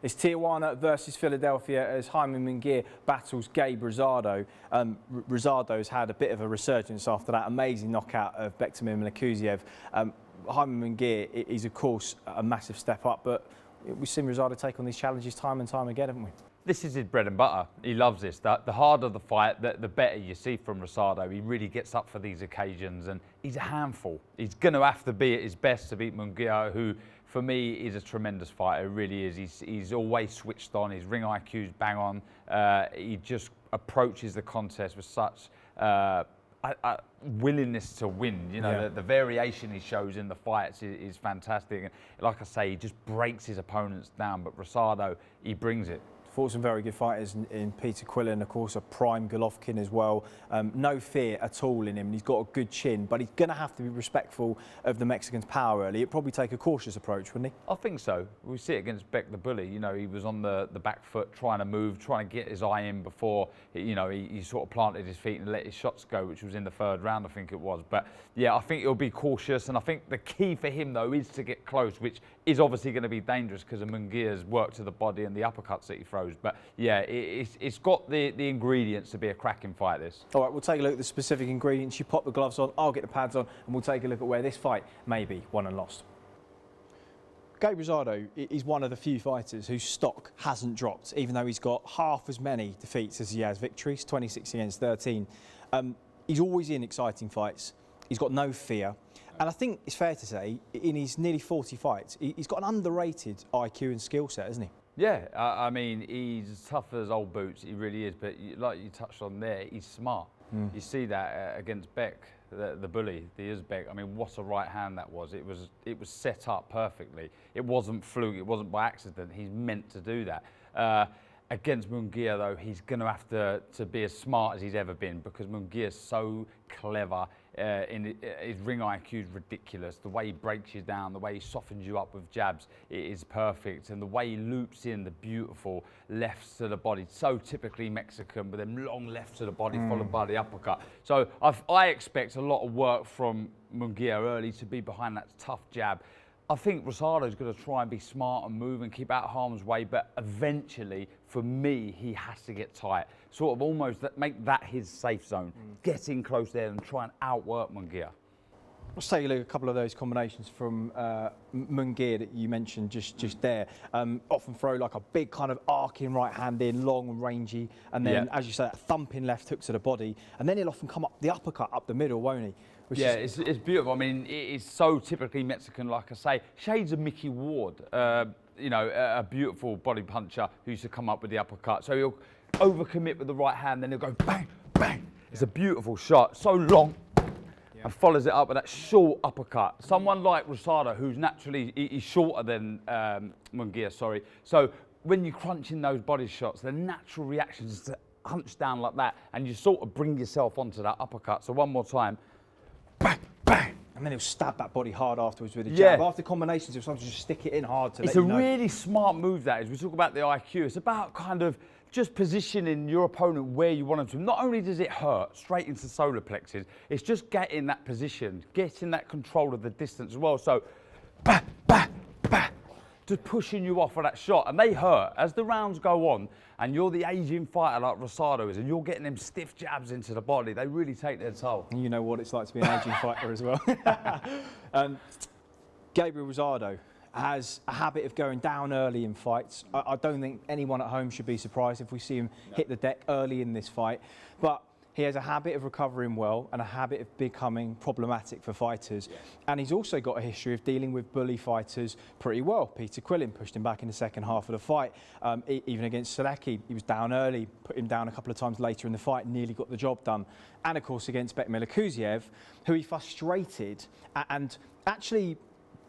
It's Tijuana versus Philadelphia as Jaime Munguía battles Gabe Rosado. Rosado's had a bit of a resurgence after that amazing knockout of Bektemir Melikuziev. Jaime Munguía is, of course, a massive step up, but we've seen Rosado take on these challenges time and time again, haven't we? This is his bread and butter. He loves this. The harder the fight, the better you see from Rosado. He really gets up for these occasions, and he's a handful. He's going to have to be at his best to beat Munguía, who, for me, is a tremendous fighter. He really is. He's always switched on. His ring IQ's bang on. He just approaches the contest with such willingness to win. You know, the variation he shows in the fights is fantastic. And like I say, he just breaks his opponents down. But Rosado, he brings it. Fought some very good fighters in Peter Quillen, of course, a prime Golovkin as well. No fear at all in him, and he's got a good chin, but he's going to have to be respectful of the Mexican's power early. It'd probably take a cautious approach, wouldn't he? I think so. We see it against Beck the Bully. You know, he was on the back foot, trying to move, trying to get his eye in before, you know, he sort of planted his feet and let his shots go, which was in the third round, I think it was. But yeah, I think he'll be cautious, and I think the key for him, though, is to get close, which is obviously going to be dangerous because of Munguia's work to the body and the uppercuts that he throws. But yeah, it's got the ingredients to be a cracking fight, this. All right, we'll take a look at the specific ingredients. You pop the gloves on, I'll get the pads on, and we'll take a look at where this fight may be won and lost. Gabe Rosado is one of the few fighters whose stock hasn't dropped, even though he's got half as many defeats as he has victories, 26 against 13. He's always in exciting fights. He's got no fear. And I think it's fair to say, in his nearly 40 fights, he's got an underrated IQ and skill set, isn't he? Yeah, I mean, he's as tough as old boots, he really is. But like you touched on there, he's smart. You see that against Beck, the bully, the Uzbek. I mean, what a right hand that was. It was set up perfectly. It wasn't fluke, it wasn't by accident. He's meant to do that. Against Munguía, though, he's going to have to be as smart as he's ever been, because Munguia's so clever. His ring IQ is ridiculous. The way he breaks you down, the way he softens you up with jabs, it is perfect. And the way he loops in the beautiful lefts to the body, so typically Mexican, with them long lefts to the body followed by the uppercut. So I expect a lot of work from Munguía early to be behind that tough jab. I think Rosado's going to try and be smart and move and keep out of harm's way, but eventually, for me, he has to get tight. Sort of almost make that his safe zone. Get in close there and try and outwork Munguía. Let's take a look at a couple of those combinations from Munguía that you mentioned just there. Often throw like a big kind of arcing right hand in, long and rangy, and then, as you say, that thumping left hook to the body, and then he'll often come up the uppercut up the middle, won't he? Yeah, it's beautiful. I mean, it is so typically Mexican, like I say. Shades of Mickey Ward, you know, a beautiful body puncher who used to come up with the uppercut. So he'll overcommit with the right hand, then he'll go bang, bang. It's a beautiful shot, so long, and follows it up with that short uppercut. Someone like Rosado, who's naturally, he's shorter than Munguía, sorry. So when you crunch in those body shots, the natural reaction is to hunch down like that, and you sort of bring yourself onto that uppercut. So one more time. Bang, bang. And then he'll stab that body hard afterwards with a jab. After combinations, he'll sometimes just stick it in hard to let you know. It's a really smart move, that is. We talk about the IQ. It's about kind of just positioning your opponent where you want them to. Not only does it hurt straight into solar plexus, it's just getting that position, getting that control of the distance as well. So, bah, bah, bah, just pushing you off of that shot. And they hurt. As the rounds go on, and you're the aging fighter like Rosado is, and you're getting them stiff jabs into the body, they really take their toll. You know what it's like to be an aging fighter as well. Gabriel Rosado has a habit of going down early in fights. I don't think anyone at home should be surprised if we see him hit the deck early in this fight. But he has a habit of recovering well and a habit of becoming problematic for fighters. And he's also got a history of dealing with bully fighters pretty well. Peter Quillen pushed him back in the second half of the fight. Even against Selecki, he was down early, put him down a couple of times later in the fight, nearly got the job done. And of course against Bektemir Melikuziev, who he frustrated and actually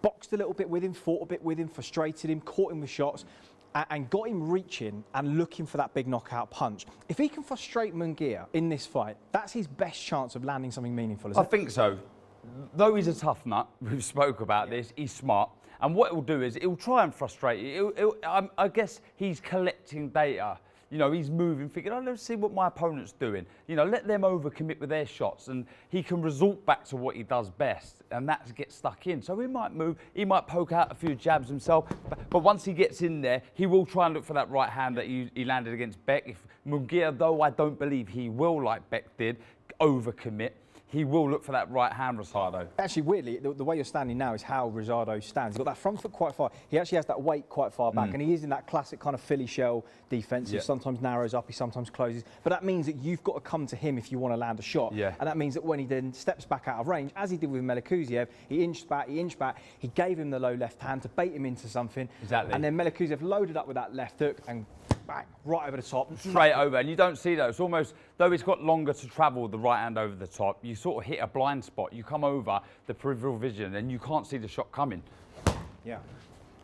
boxed a little bit with him, fought a bit with him, frustrated him, caught him with shots, and got him reaching and looking for that big knockout punch. If he can frustrate Munguía in this fight, that's his best chance of landing something meaningful, isn't it? I think so. Though he's a tough nut, we've spoke about this, he's smart. And what he'll do is he'll try and frustrate you. I guess he's collecting data. You know, he's moving, thinking, oh, let's see what my opponent's doing. You know, let them overcommit with their shots, and he can resort back to what he does best, and that's get stuck in. So he might move, he might poke out a few jabs himself, but once he gets in there, he will try and look for that right hand that he landed against Beck. If Munguía, though I don't believe he will, like Beck did, overcommit, he will look for that right hand, Rosado. Actually, weirdly, the way you're standing now is how Rosado stands. He's got that front foot quite far. He actually has that weight quite far back, and he is in that classic kind of Philly shell defence. He sometimes narrows up, he sometimes closes. But that means that you've got to come to him if you want to land a shot. Yeah. And that means that when he then steps back out of range, as he did with Melikuziev, he inched back, he gave him the low left hand to bait him into something. Exactly. And then Melikuziev loaded up with that left hook and bang, right over the top. Straight over, and you don't see that. It's almost, though it's got longer to travel, the right hand over the top, you sort of hit a blind spot. You come over the peripheral vision and you can't see the shot coming. Yeah.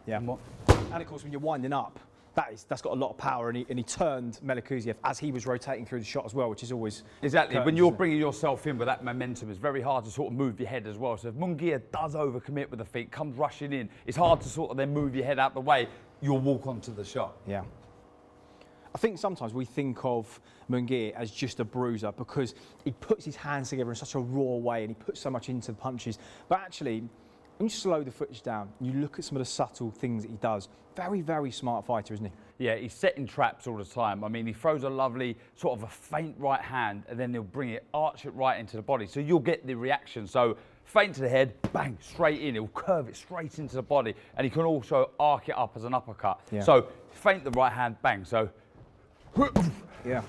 And of course, when you're winding up, that's got a lot of power, and he turned Melikuziev as he was rotating through the shot as well, which is always... Exactly, when you're bringing yourself in with that momentum, it's very hard to sort of move your head as well. So if Munguía does overcommit with the feet, comes rushing in, it's hard to sort of then move your head out the way, you'll walk onto the shot. Yeah. I think sometimes we think of Munguía as just a bruiser because he puts his hands together in such a raw way and he puts so much into the punches. But actually, when you slow the footage down, you look at some of the subtle things that he does. Very, very smart fighter, isn't he? Yeah, he's setting traps all the time. I mean, he throws a lovely sort of a faint right hand and then he'll bring it, arch it right into the body. So you'll get the reaction. So feint to the head, bang, straight in. He'll curve it straight into the body. And he can also arc it up as an uppercut. Yeah. So feint the right hand, bang. So yeah,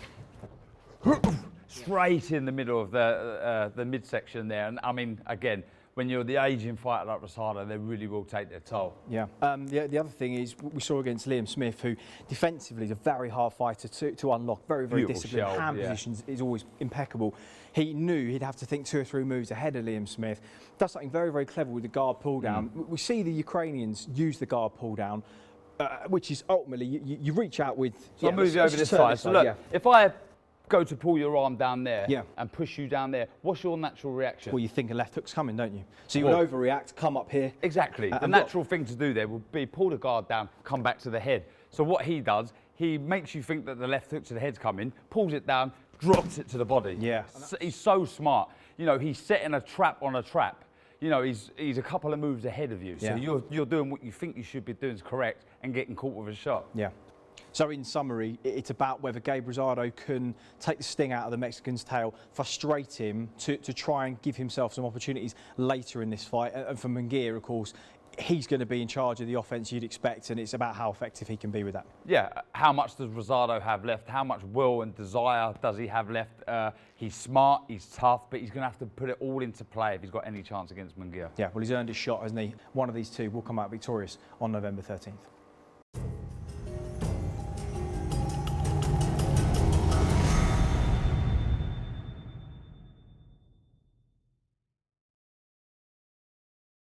straight in the middle of the midsection there. And I mean, again, when you're the aging fighter like Rosado, they really will take their toll. Yeah. The other thing is we saw against Liam Smith, who defensively is a very hard fighter to unlock. Very, very disciplined. Hand positions is always impeccable. He knew he'd have to think 2 or 3 moves ahead of Liam Smith. Does something very, very clever with the guard pull down. We see the Ukrainians use the guard pull down. Which is ultimately, you reach out with... So I'll move you over this side. So look, if I go to pull your arm down there and push you down there, what's your natural reaction? Well, you think a left hook's coming, don't you? So you would overreact, come up here. Exactly. The natural thing to do there would be pull the guard down, come back to the head. So what he does, he makes you think that the left hook to the head's coming, pulls it down, drops it to the body. Yeah. He's so smart. You know, he's setting a trap on a trap. You know, he's a couple of moves ahead of you. So you're doing what you think you should be doing is correct and getting caught with a shot. Yeah. So in summary, it's about whether Gabe Rosado can take the sting out of the Mexican's tail, frustrate him to try and give himself some opportunities later in this fight. And for Munguía, of course, he's going to be in charge of the offence you'd expect, and it's about how effective he can be with that. Yeah, how much does Rosado have left? How much will and desire does he have left? He's smart, he's tough, but he's going to have to put it all into play if he's got any chance against Munguía. Yeah, well, he's earned his shot, hasn't he? One of these two will come out victorious on November 13th.